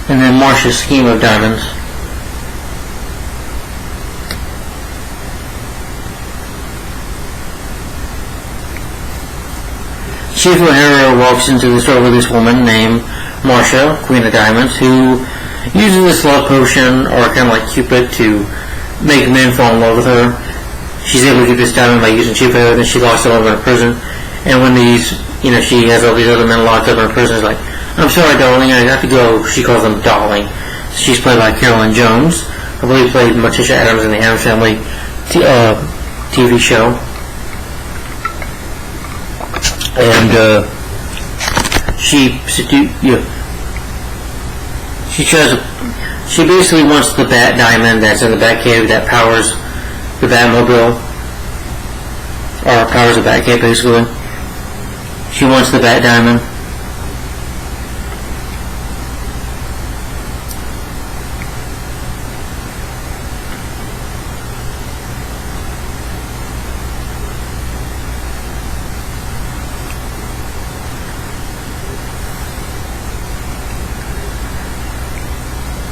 and then Marcia's Scheme of Diamonds. Chief O'Hara walks into the store with this woman named Marcia, Queen of Diamonds, who uses this love potion, or kind of like Cupid, to make men fall in love with her. She's able to get this diamond by using Chief O'Hara, then she locks them over in a prison. And when these, she has all these other men locked up in a prison, it's like, I'm sorry, darling, I have to go. She calls them darling. She's played by Carolyn Jones. I believe played Morticia Addams in the Addams Family TV show. And she basically wants the Bat Diamond that's in the Batcave that powers the Batmobile, or powers the Batcave basically. She wants the Bat Diamond.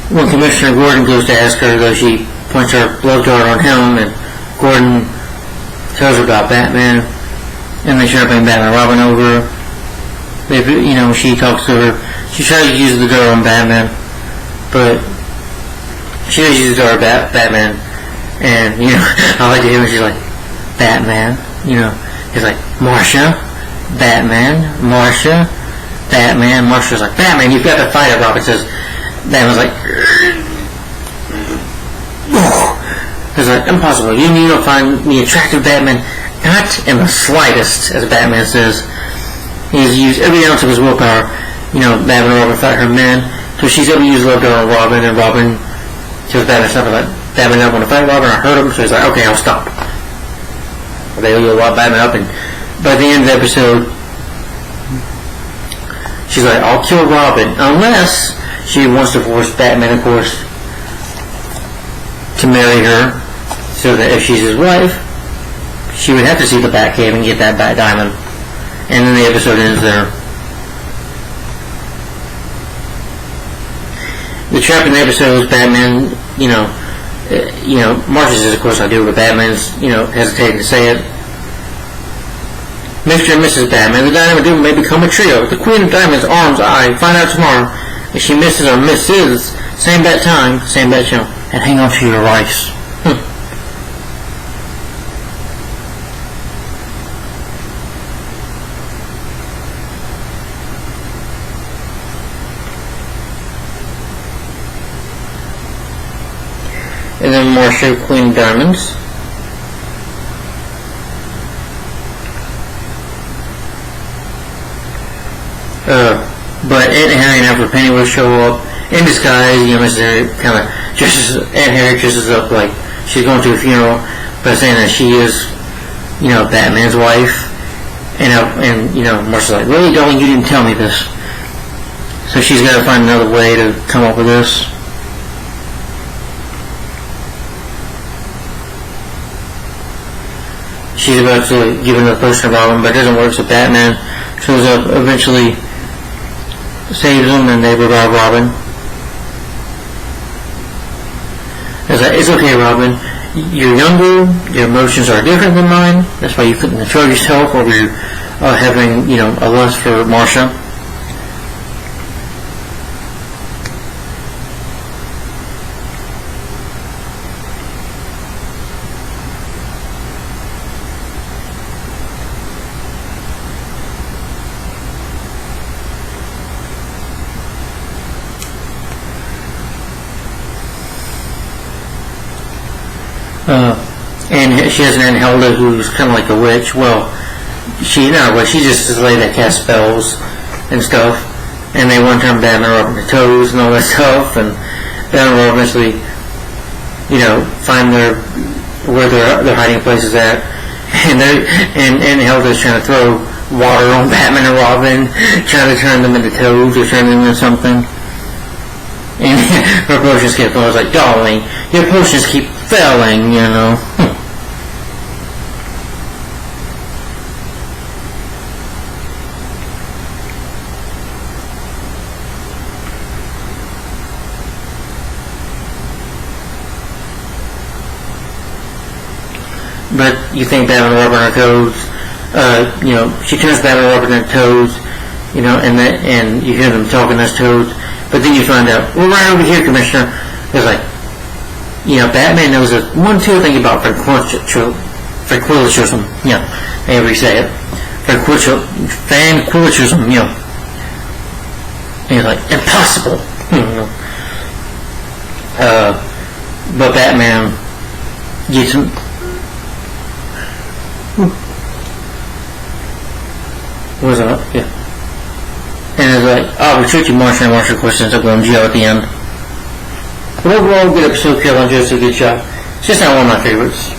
When Commissioner Gordon goes to ask her, though, she points her love dart on him, and Gordon tells her about Batman, and they try to bring Batman and Robin over. She talks to her. She tries to use the dart on Batman, but she does use the dart on Batman, and I like to hear when she's like, Batman, he's like, Marcia, Batman, Marcia, Batman. Marcia's like, Batman, you've got to fight it. Robin says, Batman was like, it's like, impossible. You don't find me attractive, Batman. Not in the slightest, as Batman says. He's used every ounce of his willpower. Batman and Robin fight her men. So she's able to use love dart on Robin, and Robin tells Batman something like, Batman doesn't want to fight Robin, I hurt him. So he's like, okay, I'll stop. They lock Batman up, and by the end of the episode, she's like, I'll kill Robin, unless she wants to force Batman, of course, to marry her, so that if she's his wife, she would have to see the Batcave and get that Bat Diamond. And then the episode ends there. The trap in the episode is Batman, Marcia says, of course I do, but Batman's, hesitating to say it. Mr. and Mrs. Batman, the Diamond Duo may become a trio. The Queen of Diamonds, arms, I find out tomorrow. If she misses or misses, same bat time, same bat channel, and hang on to your rice. And then Marcia, Queen of Diamonds. But Ed, Harry, and Alfred Pennyworth show up, in disguise, Mrs. Harriet kind of Aunt Harriet dresses up like she's going to a funeral, but saying that she is, Batman's wife. And Marcia's like, really, darling, you didn't tell me this. So she's got to find another way to come up with this. She's about to give another potion to Robin, but it doesn't work, so Batman shows up, eventually saves them, and they revive Robin. It's okay, Robin. You're younger, your emotions are different than mine, that's why you couldn't control yourself over having, a lust for Marcia. And she has an Aunt Hilda who's kind of like a witch. Well, she's not a witch. She's just this lady that casts spells and stuff. And they one time Batman and Robin their toes and all that stuff. And Batman and Robin eventually, find where their hiding place is at. And Aunt Hilda's trying to throw water on Batman and Robin, trying to turn them into toads or turn them into something. And her potions kept going. I was like, darling, your potions keep failing, But you think Batman and Robin are toads. She turns Batman and Robin into toads, and you hear them talking as toads. But then you find out, well, right over here, Commissioner, there's like, Batman knows a one-two thing about tranquilitism. However you say it. Tranquilitism, And he's like, impossible. But Batman gets him. Was it up? Yeah. And it's like, oh, we treat you Marcia and Marcia, of course, ends up going to jail at the end. But overall, good episode, Kevin Jones did a good job. It's just not one of my favorites.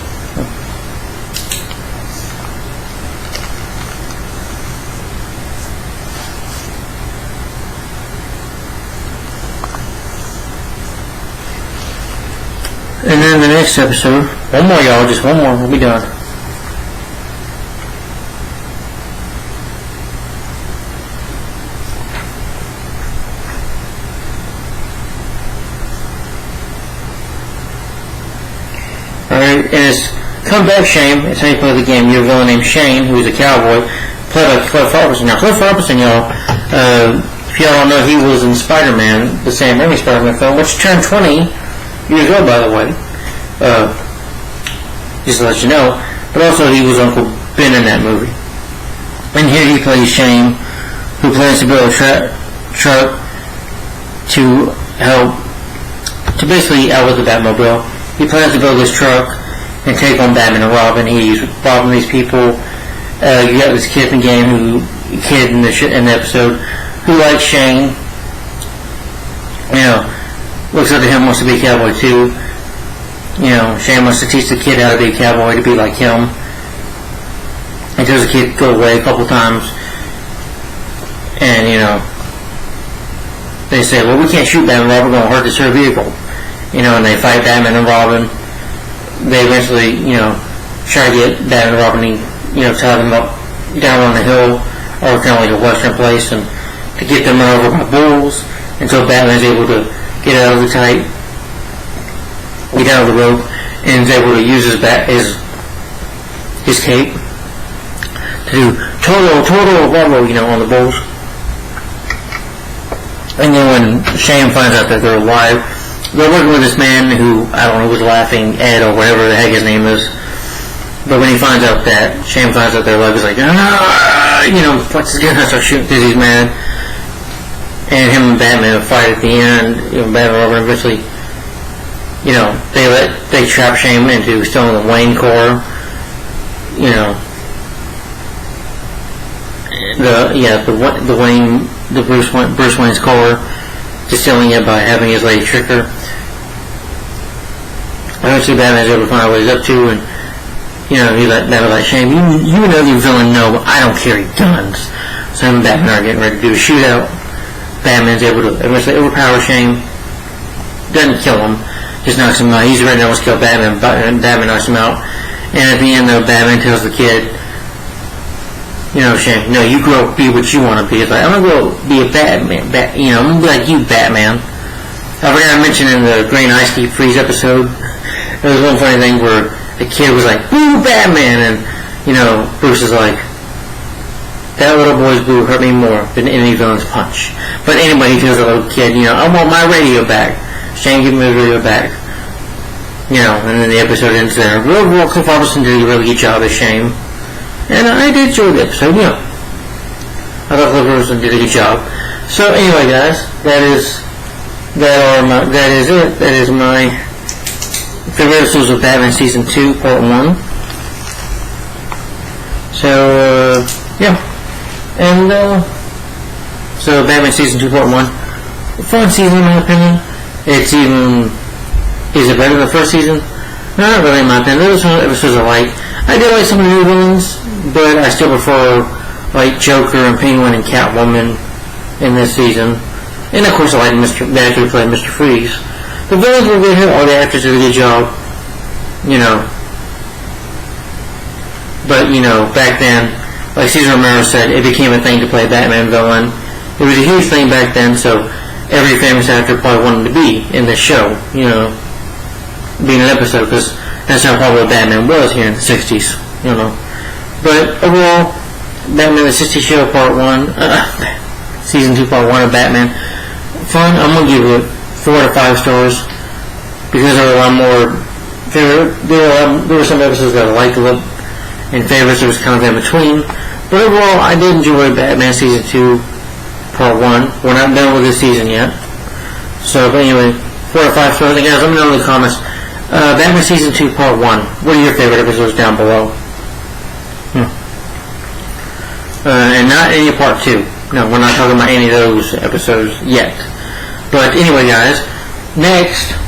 And then the next episode, one more, y'all, just one more, we'll be done. And it's Comeback Shane. It's how you play the game. You're a villain named Shane, who's a cowboy, played by Cliff Robertson. Now, Cliff Robertson, y'all, if y'all don't know, he was in Spider-Man, the Sam Raimi Spider-Man film, which turned 20 years old, by the way. Just to let you know. But also, he was Uncle Ben in that movie. And here he plays Shane, who plans to build a truck to help, to basically outwit the Batmobile. He plans to build this truck and take on Batman and Robin. He's robbing these people. You got this kid in the game, in the episode, who likes Shane. Looks up to him, wants to be a cowboy too. Shane wants to teach the kid how to be a cowboy, to be like him. And tells the kid to go away a couple times. And, they say, well, we can't shoot Batman and Robin, we're going to hurt this her vehicle. And they fight Batman and Robin. They eventually, try to get Batman and Robin, tie them up down on the hill, or kind of like a western place, and to get them run over by bulls, until Batman's able to get out of the rope, and is able to use his cape to do total Volvo, on the bulls. And then when Shane finds out that they're alive, they're working with this man who, I don't know, was Laughing Ed or whatever the heck his name is. But when he finds out that, Shane finds out they're alive, he's like, points his gun and starts shooting because he's mad. And him and Batman fight at the end. Batman and Robin eventually, they trap Shane into stealing the Wayne core. The Bruce Wayne's core distilling it by having his lady trick her. Eventually Batman's able to find out what he's up to, and Batman's like, Shane, you and every villain know I don't carry guns. So him and Batman are getting ready to do a shootout. Batman's able to eventually overpower Shane. Doesn't kill him, just knocks him out. He's ready to almost kill Batman, but Batman knocks him out. And at the end, though, Batman tells the kid, Shane, no, you grow up, be what you want to be. It's like, I'm going to go be a Batman. I'm going to be like you, Batman. I forgot to mention in the Green Ice Deep Freeze episode, there was one funny thing where the kid was like, boo, Batman, and, Bruce is like, that little boy's boo hurt me more than any villain's punch. But anyway, he tells the little kid, I want my radio back. Shane, give me the radio back. And then the episode ends there. Overall, Cliff Robertson did a really good job as Shane. And I did enjoy the episode, I thought Cliff Robertson did a good job. So anyway, guys, that is it. That is my favorite episodes of Batman Season 2, Part 1. So, And, so Batman Season 2, Part 1. Fun season, in my opinion. Is it better than the first season? No, not really, in my opinion. There was some episodes I like. I did like some of the new villains, but I still prefer, Joker and Penguin and Catwoman in this season. And, of course, I like the actor who played Mr. Freeze. The villains were good here. All the actors did a good job. But, back then, like Cesar Romero said, it became a thing to play a Batman villain. It was a huge thing back then, so every famous actor probably wanted to be in this show, being an episode, because that's how popular Batman was here in the 60s, But overall, Batman the 60s Show Part 1, Season 2 Part 1 of Batman, fun. I'm going to give it 4 to 5 stars, because there were a lot more, there were some episodes that I liked a little, and favorites, it was kind of in between. But overall, I did enjoy Batman Season 2 Part 1. We're not done with this season yet. So, but anyway, 4 to 5 stars. And guys, let me know in the comments. Batman Season 2 Part 1. What are your favorite episodes down below? And not any Part 2. No, we're not talking about any of those episodes yet. But anyway, guys, next...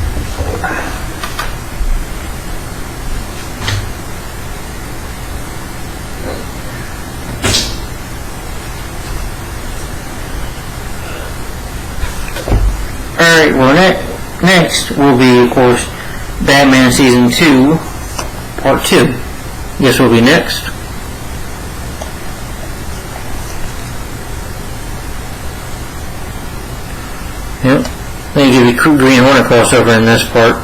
Alright, well, next will be, of course, Batman Season 2, Part 2. This will be next. Yep. Then you give you Green Hornet crossover in this part.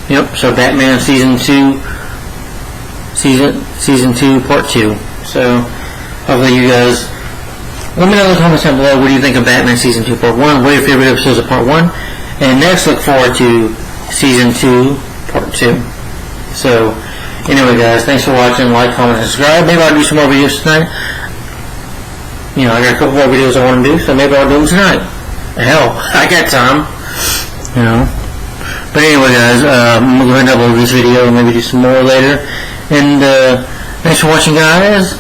Yep, so Batman Season 2, Season 2, Part 2. So, hopefully you guys... Let me know in the comments down below, what do you think of Batman Season 2 Part 1? What are your favorite episodes of Part 1? And next, look forward to Season 2 Part 2. So, anyway guys, thanks for watching. Like, comment, and subscribe. Maybe I'll do some more videos tonight. I got a couple more videos I want to do, so maybe I'll do them tonight. Hell, I got time. But anyway guys, I'm going to upload this video and maybe do some more later. And, thanks for watching guys.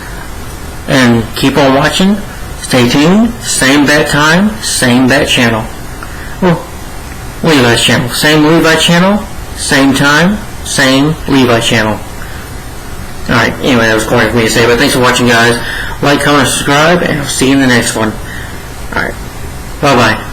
And keep on watching. Stay tuned. Same bat time, same bat channel. Well, Levi's channel. Same Levi channel, same time, same Levi channel. Alright, anyway, that was corny for me to say, but thanks for watching, guys. Like, comment, subscribe, and I'll see you in the next one. Alright, bye-bye.